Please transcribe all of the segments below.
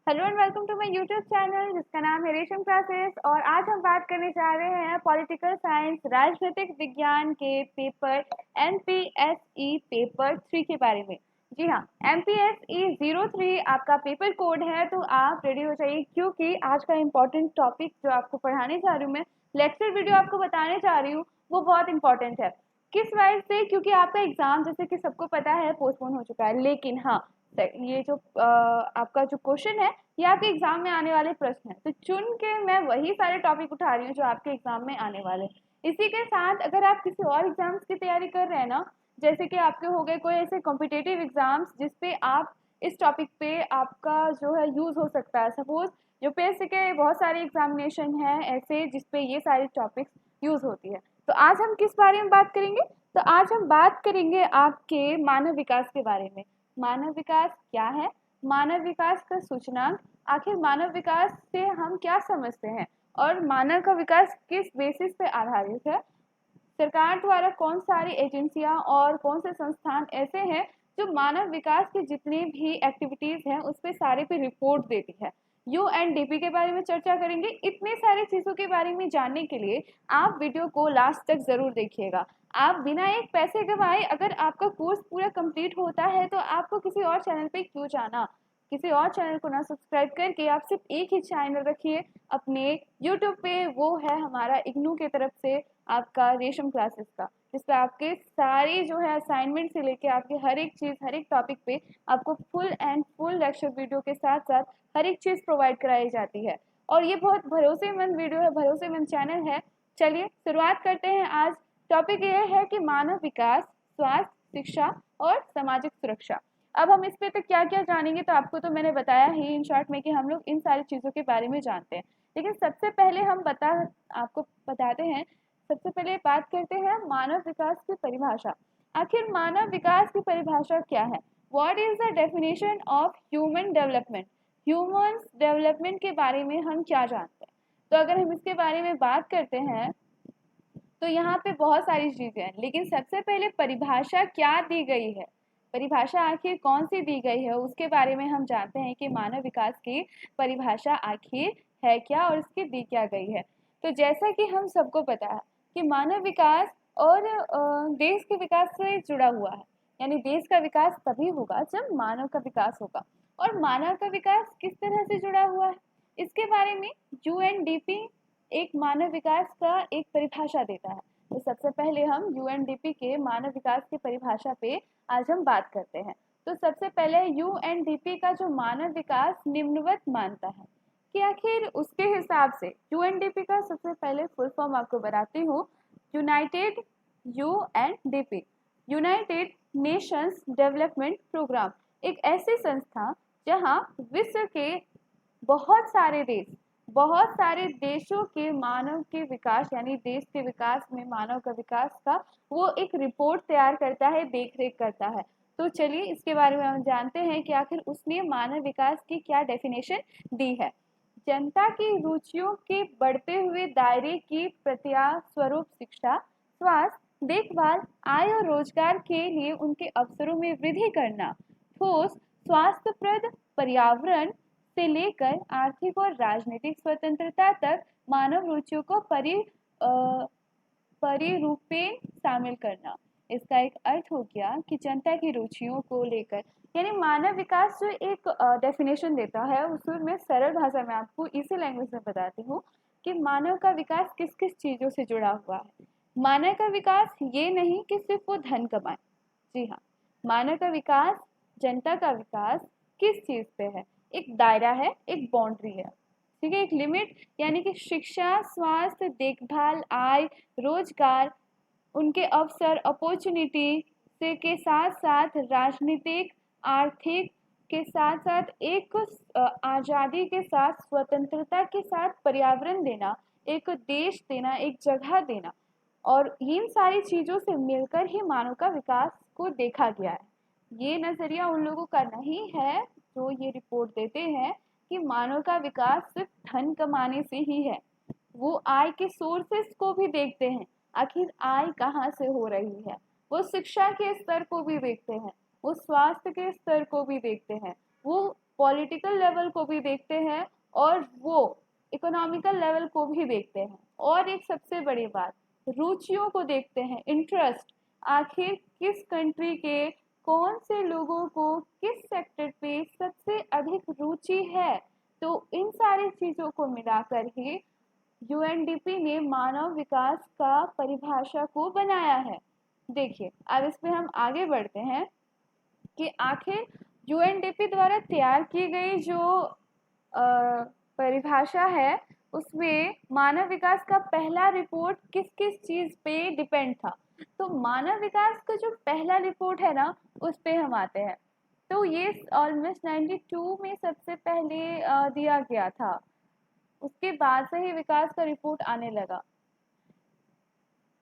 Hello and welcome to my YouTube channel जिसका नाम है रेशम क्लासेस। और आज हम बात करने जा रहे हैं पॉलिटिकल साइंस राजनीतिक विज्ञान के पेपर एमपीएसई पेपर 3 के बारे में। जी हाँ, एमपीएसई 03 आपका पेपर कोड है, तो आप रेडी हो जाइए क्योंकि आज का इम्पोर्टेंट टॉपिक जो आपको पढ़ाने जा रही हूँ मैं, लेक्चर वीडियो आपको बताने जा रही हूँ, वो बहुत इंपॉर्टेंट है। किस वाइज से? क्योंकि आपका एग्जाम जैसे कि सबको पता है पोस्टपोन हो चुका है, लेकिन हाँ ये जो आपका जो क्वेश्चन है ये आपके एग्जाम में आने वाले प्रश्न है, तो चुन के मैं वही सारे टॉपिक उठा रही हूँ जो आपके एग्जाम में आने वाले हैं। इसी के साथ अगर आप किसी और एग्जाम्स की तैयारी कर रहे हैं ना, जैसे कि आपके हो गए कोई ऐसे कॉम्पिटेटिव एग्जाम्स जिसपे आप इस टॉपिक पे आपका जो है यूज हो सकता है। सपोज यूपीएससी के बहुत सारे एग्जामिनेशन हैं ऐसे जिसपे ये सारे टॉपिक्स यूज होती है। तो आज हम किस बारे में बात करेंगे? तो आज हम बात करेंगे आपके मानव विकास के बारे में। मानव विकास क्या है, मानव विकास का सूचकांक, आखिर मानव विकास से हम क्या समझते हैं और मानव का विकास किस बेसिस पे आधारित है। सरकार द्वारा कौन सारी एजेंसियां और कौन से संस्थान ऐसे हैं जो मानव विकास के जितने भी एक्टिविटीज हैं उस पे सारे पे रिपोर्ट देती है। यूएनडीपी के बारे में चर्चा करेंगे। इतने सारी चीजों के बारे में जानने के लिए आप वीडियो को लास्ट तक जरूर देखिएगा। आप बिना एक पैसे गवाए अगर आपका कोर्स पूरा कंप्लीट होता है तो आपको किसी और चैनल पे क्यों जाना। किसी और चैनल को ना सब्सक्राइब करके आप सिर्फ एक ही चैनल रखिए अपने यूट्यूब पे, वो है हमारा इग्नू की तरफ से आपका रेशम क्लासेस का, जिस पे आपके सारी जो है असाइनमेंट से लेके आपके हर एक चीज़ हर एक टॉपिक पे आपको full and full lecture video के साथ साथ हर एक चीज़ प्रोवाइड कराई जाती है। और ये बहुत भरोसेमंद वीडियो है, भरोसेमंद चैनल है। चलिए शुरुआत करते हैं। आज टॉपिक ये है कि मानव विकास, स्वास्थ्य, शिक्षा और सामाजिक सुरक्षा। अब हम इस पे तो क्या क्या जानेंगे, तो आपको तो मैंने बताया ही इन शॉर्ट में कि हम लोग इन सारी चीज़ों के बारे में जानते हैं। लेकिन सबसे पहले हम आपको बताते हैं। सबसे पहले बात करते हैं मानव विकास की परिभाषा। आखिर मानव विकास की परिभाषा क्या है? What is the definition of human development? Human development के बारे में हम क्या जानते हैं? तो अगर हम इसके बारे में बात करते हैं तो यहाँ पे बहुत सारी चीजें हैं, लेकिन सबसे पहले परिभाषा क्या दी गई है, परिभाषा आखिर कौन सी दी गई है उसके बारे में हम जानते हैं कि मानव विकास की परिभाषा आखिर है क्या और इसकी दी क्या गई है। तो जैसा कि हम सबको पता है कि मानव विकास और देश के विकास से जुड़ा हुआ है, यानी देश का विकास तभी होगा जब मानव का विकास होगा। और मानव का विकास किस तरह से जुड़ा हुआ है इसके बारे में यूएनडीपी एक मानव विकास का एक परिभाषा देता है। तो सबसे पहले हम यूएनडीपी के मानव विकास की परिभाषा पे आज हम बात करते हैं। तो सबसे पहले यूएनडीपी का जो मानव विकास निम्नवत मानता है कि आखिर उसके हिसाब से यूएनडीपी का सबसे पहले फुल फॉर्म आपको बताती हूँ। United UNDP United Nations Development Programme, एक ऐसी संस्था जहां विश्व के बहुत सारे देशों के मानव के विकास यानी देश के विकास में मानव का विकास का वो एक रिपोर्ट तैयार करता है, देख रेख करता है। तो चलिए इसके बारे में हम जानते हैं कि आखिर उसने मानव विकास की क्या डेफिनेशन दी है। जनता की रुचियों के बढ़ते हुए दायरे की प्रत्या स्वरूप शिक्षा, स्वास्थ्य, देखभाल, आय और रोजगार के लिए उनके अवसरों में वृद्धि करना, ठोस स्वास्थ्यप्रद पर्यावरण से लेकर आर्थिक और राजनीतिक स्वतंत्रता तक मानव रुचियों को परिरूपेण शामिल करना। इसका एक अर्थ हो गया कि जनता की रुचियों को लेकर, यानी मानव विकास जो एक डेफिनेशन देता है उसमें मैं सरल भाषा में आपको इसी लैंग्वेज में बताती हूँ कि मानव का विकास किस किस चीजों से जुड़ा हुआ है। मानव का विकास ये नहीं कि सिर्फ वो धन कमाए। जी हाँ, मानव का विकास, जनता का विकास किस चीज पे है? एक दायरा है, एक बाउंड्री है, ठीक है, एक लिमिट, यानी कि शिक्षा, स्वास्थ्य, देखभाल, आय, रोजगार, उनके अवसर अपॉर्चुनिटी से के साथ साथ राजनीतिक, आर्थिक के साथ साथ एक आज़ादी के साथ, स्वतंत्रता के साथ पर्यावरण देना, एक देश देना, एक जगह देना। और इन सारी चीज़ों से मिलकर ही मानव का विकास को देखा गया है। ये नज़रिया उन लोगों का नहीं है जो ये रिपोर्ट देते हैं कि मानव का विकास सिर्फ धन कमाने से ही है। वो आय के सोर्सेस को भी देखते हैं, आखिर आय कहाँ से हो रही है। वो शिक्षा के स्तर को भी देखते हैं, वो स्वास्थ्य के स्तर को भी देखते हैं, वो पॉलिटिकल लेवल को भी देखते हैं और वो इकोनॉमिकल लेवल को भी देखते हैं। और एक सबसे बड़ी बात, रुचियों को देखते हैं, इंटरेस्ट, आखिर किस कंट्री के कौन से लोगों को किस सेक्टर पे सबसे अधिक रुचि है। तो इन सारी चीजों को मिलाकर ही यूएनडीपी ने मानव विकास का परिभाषा को बनाया है। देखिए अब इस पे हम आगे बढ़ते हैं कि आखिर यूएनडीपी द्वारा तैयार की गई जो परिभाषा है उसमें मानव विकास का पहला रिपोर्ट किस किस चीज पे डिपेंड था। तो मानव विकास का जो पहला रिपोर्ट है ना उस पे हम आते हैं। तो ये ऑलमोस्ट 92 में सबसे पहले दिया गया था, उसके बाद से ही विकास का रिपोर्ट आने लगा।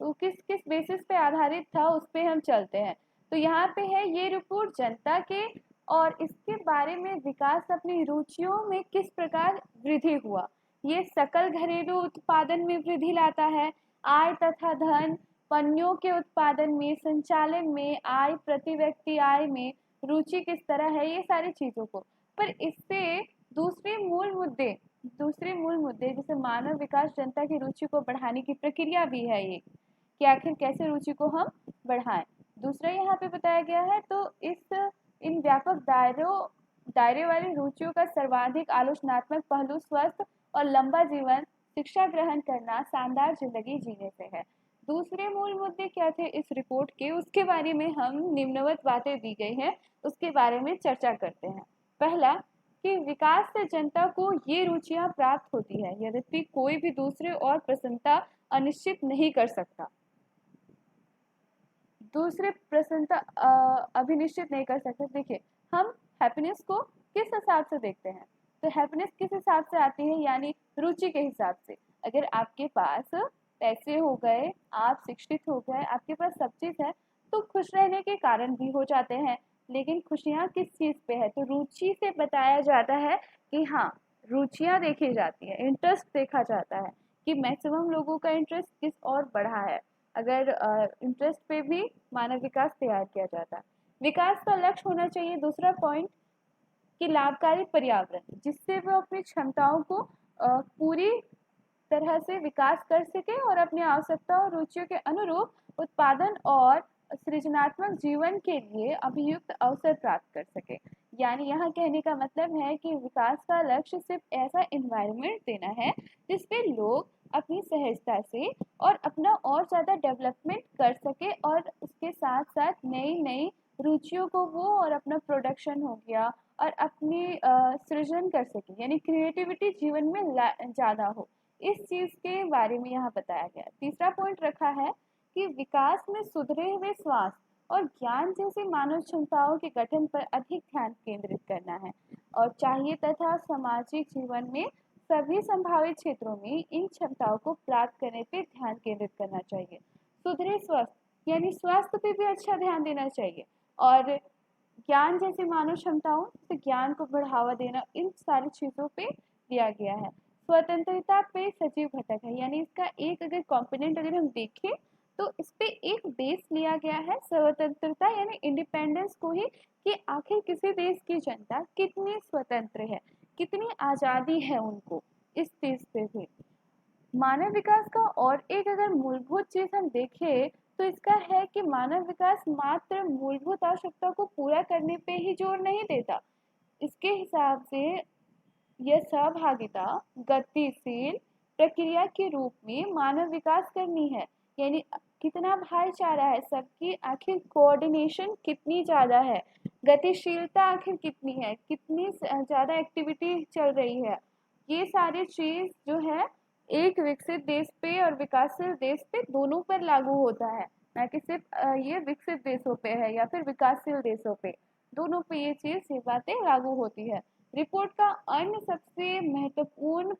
तो किस किस बेसिस पे आधारित था उस पे हम चलते हैं। तो यहाँ पे है ये रिपोर्ट जनता के और इसके बारे में विकास अपनी रुचियों में किस प्रकार वृद्धि हुआ। ये सकल घरेलू उत्पादन में वृद्धि लाता है, आय तथा धन पन्यों के उत्पादन में, संचालन में, आय प्रति व्यक्ति आय में रुचि किस तरह है, ये सारी चीजों को। पर इससे दूसरे मूल मुद्दे जैसे मानव विकास जनता की रुचि को बढ़ाने की प्रक्रिया भी है ये, कि आखिर कैसे रुचि को हम बढ़ाएं। दूसरा यहाँ पे बताया गया है। तो इन व्यापक दायरे वाली रुचियों का सर्वाधिक आलोचनात्मक पहलू स्वस्थ और लंबा जीवन, शिक्षा ग्रहण करना, शानदार जिंदगी जीने से है। दूसरे मूल मुद्दे क्या थे इस रिपोर्ट के, उसके बारे में हम निम्नवत बातें दी गई हैं, उसके बारे में चर्चा करते हैं। पहला कि विकास से जनता को ये रुचियां प्राप्त होती है यद्यपि कोई भी दूसरे और प्रसन्नता अनिश्चित नहीं कर सकता। दूसरे प्रसन्नता अभिनिश्चित नहीं कर सकते। देखिए हम हैप्पीनेस को किस हिसाब से देखते हैं, तो हैप्पीनेस किस हिसाब से आती है, यानी रुचि के हिसाब से। अगर आपके पास पैसे हो गए, आप शिक्षित हो गए, आपके पास सब चीज है, तो खुश रहने के कारण भी हो जाते हैं। लेकिन खुशियाँ किस चीज पे है, तो रुचि से बताया जाता है कि हाँ रुचियाँ देखी जाती है, इंटरेस्ट देखा जाता है कि मैक्सिमम लोगों का इंटरेस्ट किस और बढ़ा है। अगर इंटरेस्ट पे भी मानव विकास तैयार किया जाता है। विकास का लक्ष्य होना चाहिए, दूसरा पॉइंट, कि लाभकारी पर्यावरण जिससे वो अपनी क्षमताओं को पूरी तरह से विकास कर सके और अपनी आवश्यकता और रुचियों के अनुरूप उत्पादन और सृजनात्मक जीवन के लिए अभियुक्त अवसर प्राप्त कर सके। यानी यहाँ कहने का मतलब है कि विकास का लक्ष्य सिर्फ ऐसा इन्वायरमेंट देना है जिसपे लोग अपनी सहजता से और अपना और ज़्यादा डेवलपमेंट कर सके और उसके साथ साथ नई नई रुचियों को वो और अपना प्रोडक्शन हो गया और अपनी सृजन कर सके, यानी क्रिएटिविटी जीवन में ज़्यादा हो। इस चीज के बारे में यहाँ बताया गया। तीसरा पॉइंट रखा है कि विकास में सुधरे हुए स्वास्थ्य और ज्ञान जैसी मानव क्षमताओं के गठन पर अधिक ध्यान केंद्रित करना है और चाहिए तथा सामाजिक जीवन में सभी संभावित क्षेत्रों में इन क्षमताओं को प्राप्त करने पर ध्यान केंद्रित करना चाहिए। सुधरे स्वास्थ्य यानी स्वास्थ्य पे भी अच्छा ध्यान देना चाहिए और ज्ञान जैसे मानव क्षमताओं से ज्ञान को बढ़ावा देना, इन सारी चीजों पे दिया गया है। स्वतंत्रता पे सजीव घटक है, यानी इसका एक अगर कंपोनेंट अगर हम देखें तो इस पे एक बेस लिया गया है स्वतंत्रता यानी इंडिपेंडेंस को ही, कि आखिर किसी देश की जनता कितनी स्वतंत्र है, कितनी आज़ादी है उनको, इस चीज पे भी। मानव विकास का और एक अगर मूलभूत चीज हम देखें तो इसका है कि मानव विकास मात्र मूलभूत आवश्यकता को पूरा करने पे ही जोर नहीं देता। इसके हिसाब से यह सहभागिता गतिशील प्रक्रिया के रूप में मानव विकास करनी है, यानी कितना भाईचारा है सबकी, आखिर कोऑर्डिनेशन कितनी ज्यादा है, गतिशीलता आखिर कितनी है, कितनी ज्यादा एक्टिविटी चल रही है। ये सारी चीज जो है एक विकसित देश पे और विकासशील देश पे दोनों पर लागू होता है, ना कि सिर्फ ये विकसित देशों पे है या फिर विकासशील देशों पे, दोनों पे ये बातें लागू होती है। रिपोर्ट का अन्य सबसे महत्वपूर्ण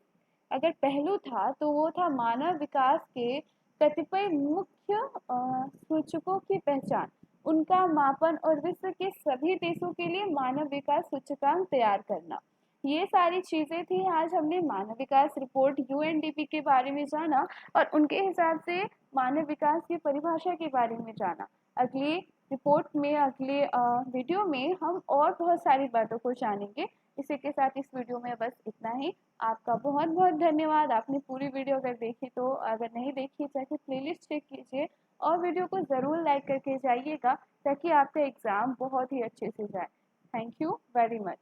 अगर पहलू था तो वो था मानव विकास के कतिपय मुख्य सूचकों की पहचान, उनका मापन और विश्व के सभी देशों के लिए मानव विकास सूचकांक तैयार करना। ये सारी चीजें थी। आज हमने मानव विकास रिपोर्ट यूएनडीपी के बारे में जाना और उनके हिसाब से मानव विकास की परिभाषा के बारे में जाना। अगली रिपोर्ट में, अगले वीडियो में हम और बहुत सारी बातों को जानेंगे। इसी के साथ इस वीडियो में बस इतना ही। आपका बहुत बहुत धन्यवाद। आपने पूरी वीडियो अगर देखी तो, अगर नहीं देखी जाके प्लेलिस्ट चेक कीजिए और वीडियो को ज़रूर लाइक करके जाइएगा ताकि आपका एग्ज़ाम बहुत ही अच्छे से जाए। Thank you very much.